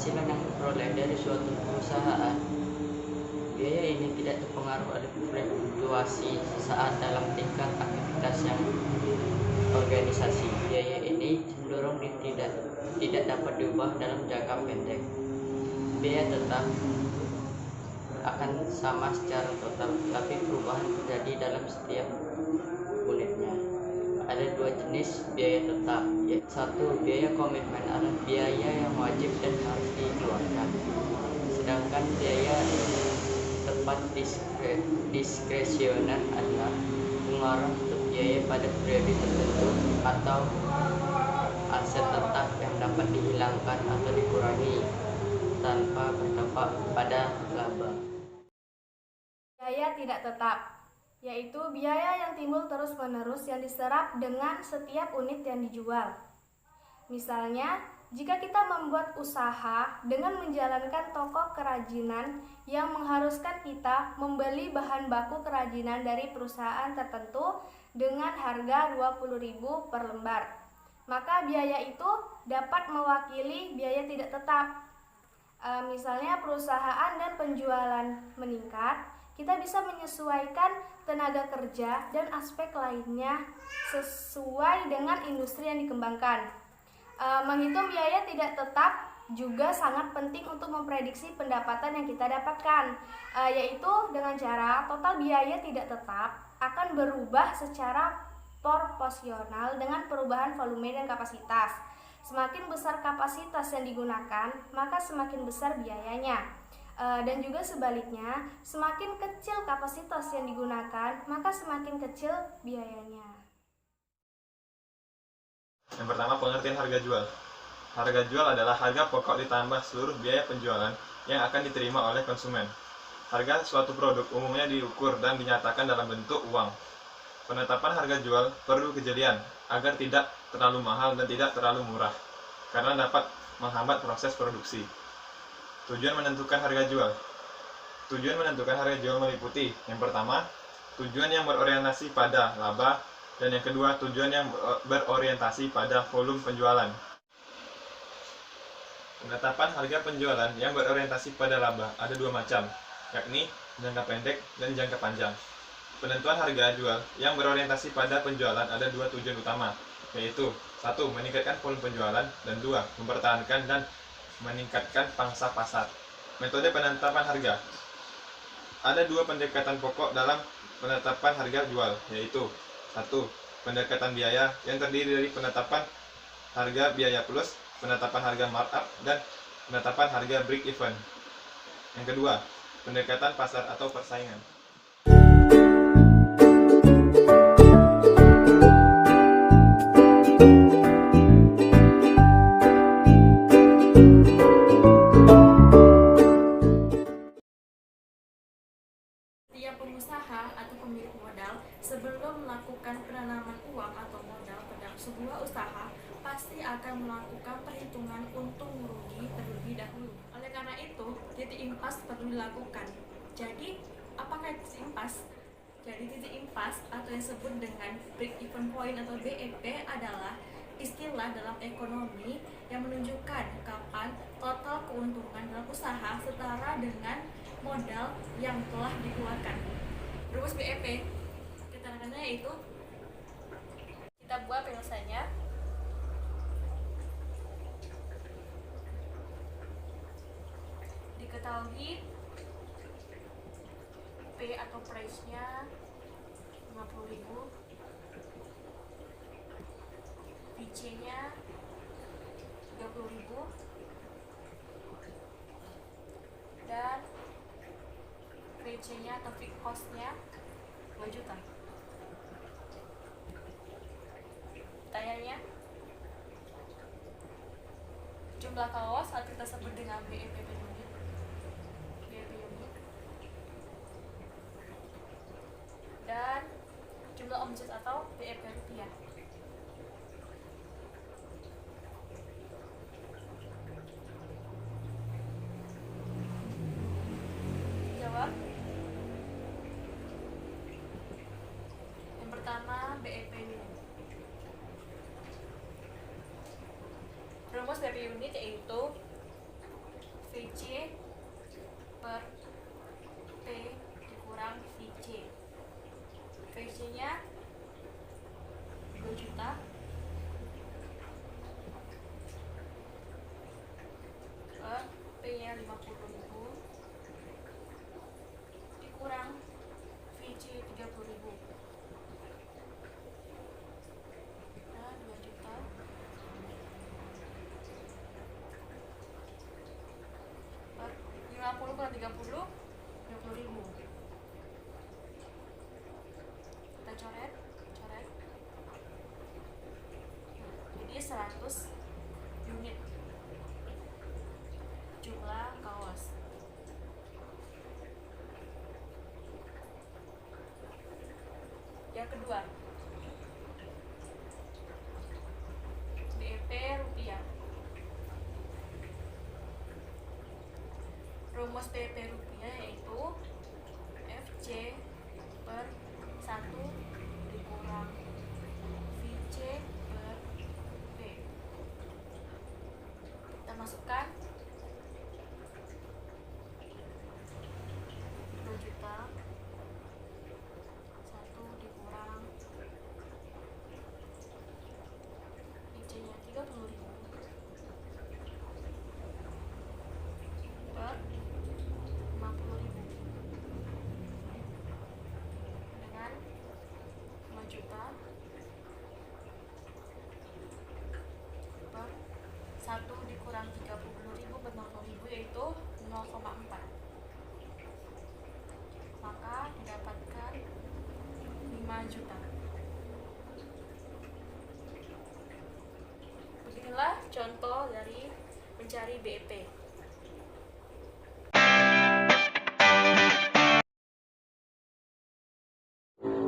penghasilan yang diperoleh dari suatu perusahaan, biaya ini tidak terpengaruh oleh fluktuasi saat dalam tingkat aktivitas yang organisasi. Biaya ini cenderung tidak dapat diubah dalam jangka pendek. Biaya tetap akan sama secara total, tapi perubahan terjadi dalam setiap unitnya. Ada dua jenis biaya tetap. Satu, biaya komitmen adalah biaya yang wajib dan harus dikeluarkan. Sedangkan biaya tepat diskresioner adalah pengeluaran untuk biaya pada periode tertentu atau aset tetap yang dapat dihilangkan atau dikurangi tanpa berdampak pada laba. Biaya tidak tetap, yaitu biaya yang timbul terus-menerus yang diserap dengan setiap unit yang dijual. Misalnya, jika kita membuat usaha dengan menjalankan toko kerajinan yang mengharuskan kita membeli bahan baku kerajinan dari perusahaan tertentu dengan harga 20.000 per lembar, maka biaya itu dapat mewakili biaya tidak tetap. Misalnya perusahaan dan penjualan meningkat, kita bisa menyesuaikan tenaga kerja dan aspek lainnya sesuai dengan industri yang dikembangkan. Menghitung biaya tidak tetap juga sangat penting untuk memprediksi pendapatan yang kita dapatkan, yaitu dengan cara total biaya tidak tetap akan berubah secara proporsional dengan perubahan volume dan kapasitas. Semakin besar kapasitas yang digunakan, maka semakin besar biayanya. Dan juga sebaliknya, semakin kecil kapasitas yang digunakan, maka semakin kecil biayanya. Yang pertama, pengertian harga jual. Harga jual adalah harga pokok ditambah seluruh biaya penjualan yang akan diterima oleh konsumen. Harga suatu produk umumnya diukur dan dinyatakan dalam bentuk uang. Penetapan harga jual perlu kejelian agar tidak terlalu mahal dan tidak terlalu murah, karena dapat menghambat proses produksi. Tujuan menentukan harga jual. Tujuan menentukan harga jual meliputi: yang pertama, tujuan yang berorientasi pada laba, dan yang kedua, tujuan yang berorientasi pada volume penjualan. Penetapan harga penjualan yang berorientasi pada laba ada dua macam, yakni jangka pendek dan jangka panjang. Penentuan harga jual yang berorientasi pada penjualan ada dua tujuan utama, yaitu: 1. Meningkatkan volume penjualan, dan 2. Mempertahankan dan meningkatkan pangsa pasar. Metode penetapan harga. Ada dua pendekatan pokok dalam penetapan harga jual, yaitu: 1. Pendekatan biaya yang terdiri dari penetapan harga biaya plus, penetapan harga markup, dan penetapan harga break even. Yang kedua, pendekatan pasar atau persaingan. Setiap pengusaha atau pemilik modal sebelum melakukan penanaman uang atau modal ke dalam sebuah usaha pasti akan melakukan perhitungan untung rugi terlebih dahulu. Oleh karena itu, titik impas perlu dilakukan. Jadi, apakah titik impas? Jadi titik impas atau yang disebut dengan break even point atau BEP adalah istilah dalam ekonomi yang menunjukkan kapan total keuntungan dalam usaha setara dengan modal yang telah dikeluarkan. Rumus BEP keterangannya yaitu, kita buat penjelasannya. Diketahui P atau price-nya 50.000, VC-nya 30.000, dan VC-nya atau fixed cost-nya 2 juta. Pertanyaannya, jumlah kaos atau kita sebut dengan BEP per unit. BEP unit. Dan jumlah omset atau BEP rupiah. Jawab. Yang pertama, BEP unit. Rumus BEP unit yaitu VC per P dikurang VC. VC-nya 2 juta per P-nya 50.000 dikurang VC 30.000. Nah, 2 juta per 50 kurang 30, 20.000. Kita coret. Jadi 100 unit jumlah kaos. Yang kedua, BEP rupiah. Rumus BEP rupiah yaitu FC per 1 dikurang VC per P. Kita masukkan 2 juta 1 dikurang VC-nya 30.000 per 50.000 dengan 5 juta per 1 dikurang 30.000 per 0.000 yaitu 0,4. Maka didapatkan 5 juta. Beginilah contoh dari mencari BEP.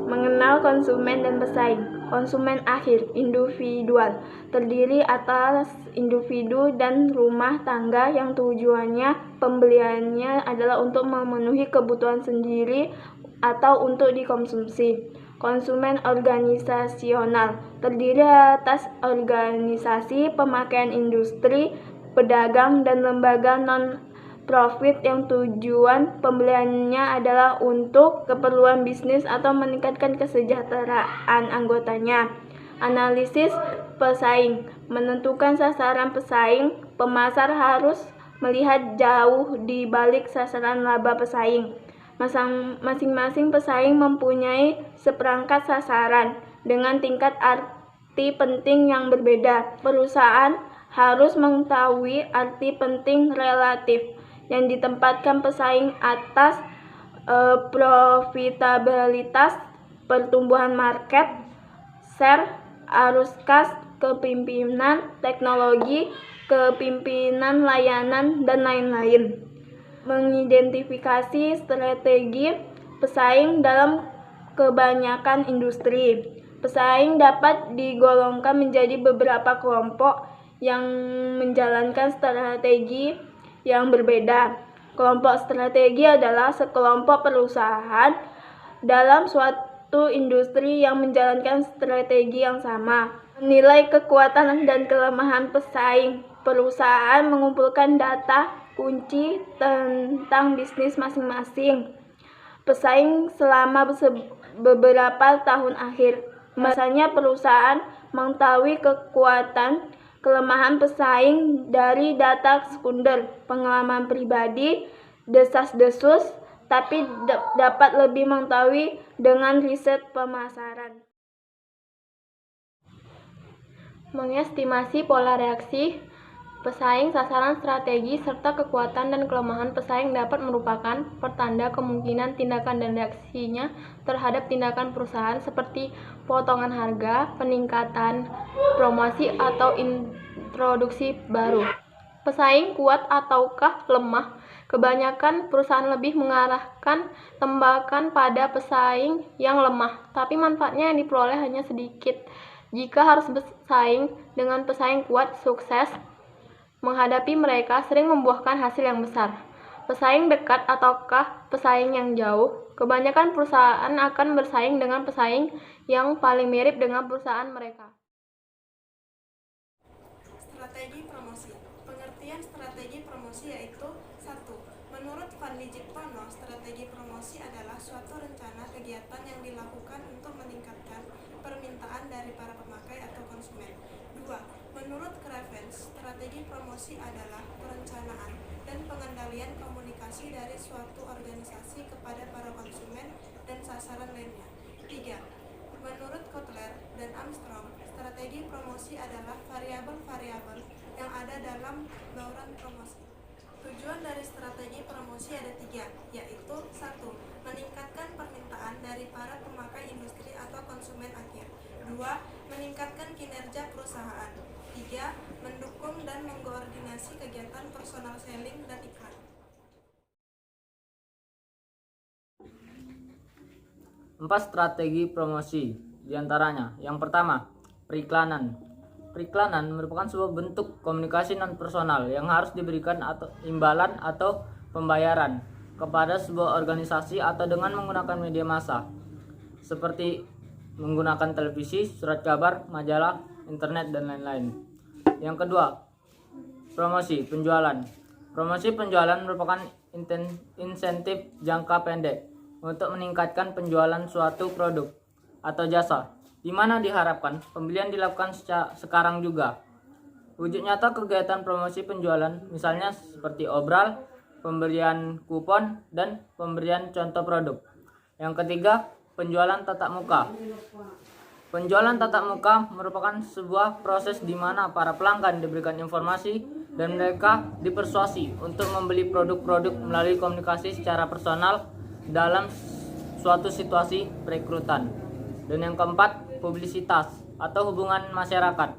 Mengenal konsumen dan pesaing. Konsumen akhir, individual, terdiri atas individu dan rumah tangga yang tujuannya pembeliannya adalah untuk memenuhi kebutuhan sendiri atau untuk dikonsumsi. Konsumen organisasional, terdiri atas organisasi, pemakaian industri, pedagang, dan lembaga non-profit yang tujuan pembeliannya adalah untuk keperluan bisnis atau meningkatkan kesejahteraan anggotanya. Analisis pesaing, menentukan sasaran pesaing. Pemasar harus melihat jauh di balik sasaran laba pesaing. Masing-masing pesaing mempunyai seperangkat sasaran dengan tingkat arti penting yang berbeda. Perusahaan harus mengetahui arti penting relatif yang ditempatkan pesaing atas profitabilitas, pertumbuhan market, share, arus kas, kepemimpinan teknologi, kepemimpinan layanan, dan lain-lain. Mengidentifikasi strategi pesaing dalam kebanyakan industri. Pesaing dapat digolongkan menjadi beberapa kelompok yang menjalankan strategi yang berbeda. Kelompok strategi adalah sekelompok perusahaan dalam suatu industri yang menjalankan strategi yang sama. Menilai kekuatan dan kelemahan pesaing. Perusahaan mengumpulkan data kunci tentang bisnis masing-masing pesaing selama beberapa tahun akhir. Biasanya perusahaan mengetahui kekuatan kelemahan pesaing dari data sekunder, pengalaman pribadi, desas-desus, tapi dapat lebih mengetahui dengan riset pemasaran. Mengestimasi pola reaksi pesaing, sasaran strategi, serta kekuatan dan kelemahan pesaing dapat merupakan pertanda kemungkinan tindakan dan reaksinya terhadap tindakan perusahaan seperti potongan harga, peningkatan promosi, atau introduksi baru. Pesaing kuat ataukah lemah? Kebanyakan perusahaan lebih mengarahkan tembakan pada pesaing yang lemah, tapi manfaatnya yang diperoleh hanya sedikit. Jika harus bersaing dengan pesaing kuat, sukses menghadapi mereka sering membuahkan hasil yang besar. Pesaing dekat ataukah pesaing yang jauh? Kebanyakan perusahaan akan bersaing dengan pesaing yang paling mirip dengan perusahaan mereka. Strategi promosi. Pengertian strategi promosi promosi yaitu 1. Menurut Fadli Jiptono, strategi promosi adalah suatu rencana kegiatan yang dilakukan untuk meningkatkan permintaan dari para pemakai atau konsumen. 2. Menurut Cravens, strategi promosi adalah perencanaan dan pengendalian komunikasi dari suatu organisasi kepada para konsumen dan sasaran lainnya. 3. Menurut Kotler dan Armstrong, strategi promosi adalah variabel-variabel yang ada dalam bauran promosi. Tujuan dari strategi promosi ada 3, yaitu 1. Meningkatkan permintaan dari para pemakai industri atau konsumen akhir. 2. Meningkatkan kinerja perusahaan. 3. Mendukung dan mengkoordinasi kegiatan personal selling dan iklan. Empat strategi promosi, diantaranya yang pertama, periklanan. Periklanan merupakan sebuah bentuk komunikasi non-personal yang harus diberikan atau imbalan atau pembayaran kepada sebuah organisasi atau dengan menggunakan media massa seperti menggunakan televisi, surat kabar, majalah, internet, dan lain-lain. Yang kedua, promosi penjualan. Promosi penjualan merupakan insentif jangka pendek untuk meningkatkan penjualan suatu produk atau jasa, di mana diharapkan pembelian dilakukan sekarang juga. Wujud nyata kegiatan promosi penjualan misalnya seperti obral, pemberian kupon, dan pemberian contoh produk. Yang ketiga, penjualan tatap muka. Penjualan tatap muka merupakan sebuah proses di mana para pelanggan diberikan informasi dan mereka dipersuasi untuk membeli produk-produk melalui komunikasi secara personal dalam suatu situasi perekrutan. Dan yang keempat, publisitas atau hubungan masyarakat.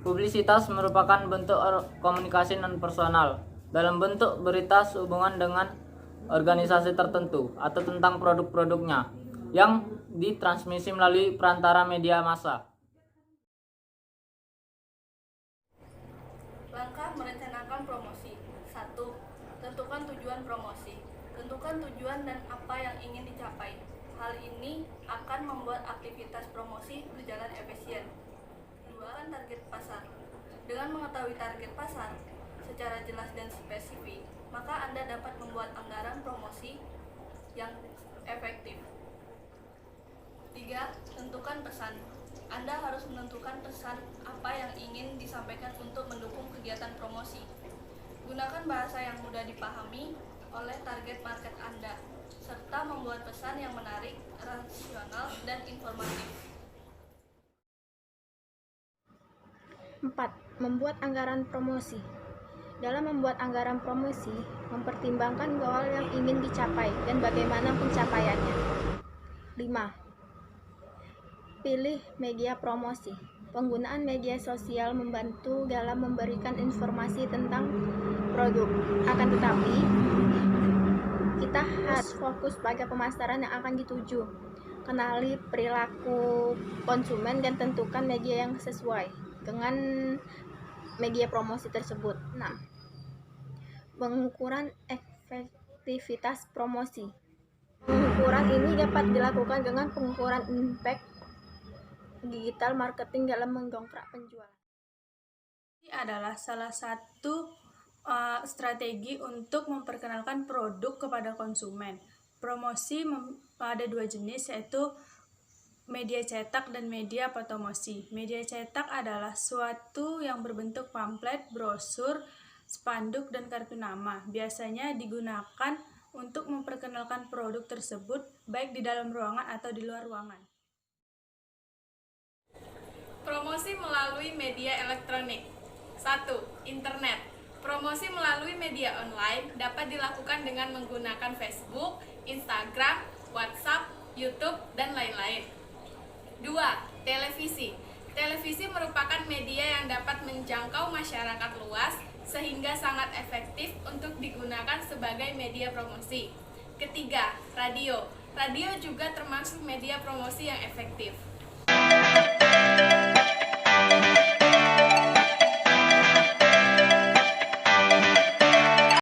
Publisitas merupakan bentuk komunikasi non-personal dalam bentuk berita sehubungan dengan organisasi tertentu atau tentang produk-produknya yang ditransmisi melalui perantara media massa. Langkah merencanakan promosi. 1. Tentukan tujuan promosi. Tentukan tujuan dan apa yang ingin dicapai. Hal ini akan membuat aktivitas promosi berjalan efisien. 2. Target pasar. Dengan mengetahui target pasar secara jelas dan spesifik, maka Anda dapat membuat anggaran promosi yang efektif. 3. Tentukan pesan. Anda harus menentukan pesan apa yang ingin disampaikan untuk mendukung kegiatan promosi. Gunakan bahasa yang mudah dipahami oleh target market Anda, serta membuat pesan yang menarik, rasional, dan informatif. 4. Membuat anggaran promosi. Dalam membuat anggaran promosi, mempertimbangkan goal yang ingin dicapai dan bagaimana pencapaiannya. 5. Pilih media promosi. Penggunaan media sosial membantu dalam memberikan informasi tentang produk. Akan tetapi, kita harus fokus pada pemasaran yang akan dituju. Kenali perilaku konsumen dan tentukan media yang sesuai dengan media promosi tersebut. 6. Pengukuran efektivitas promosi. Pengukuran ini dapat dilakukan dengan pengukuran impact digital marketing dalam mendongkrak penjualan. Ini adalah salah satu strategi untuk memperkenalkan produk kepada konsumen. Promosi ada dua jenis, yaitu media cetak dan media promosi. Media cetak adalah suatu yang berbentuk pamflet, brosur, spanduk, dan kartu nama. Biasanya digunakan untuk memperkenalkan produk tersebut baik di dalam ruangan atau di luar ruangan. Promosi melalui media elektronik. 1. Internet. Promosi melalui media online dapat dilakukan dengan menggunakan Facebook, Instagram, WhatsApp, YouTube, dan lain-lain. 2. Televisi. Televisi merupakan media yang dapat menjangkau masyarakat luas sehingga sangat efektif untuk digunakan sebagai media promosi. Ketiga, radio. Radio juga termasuk media promosi yang efektif.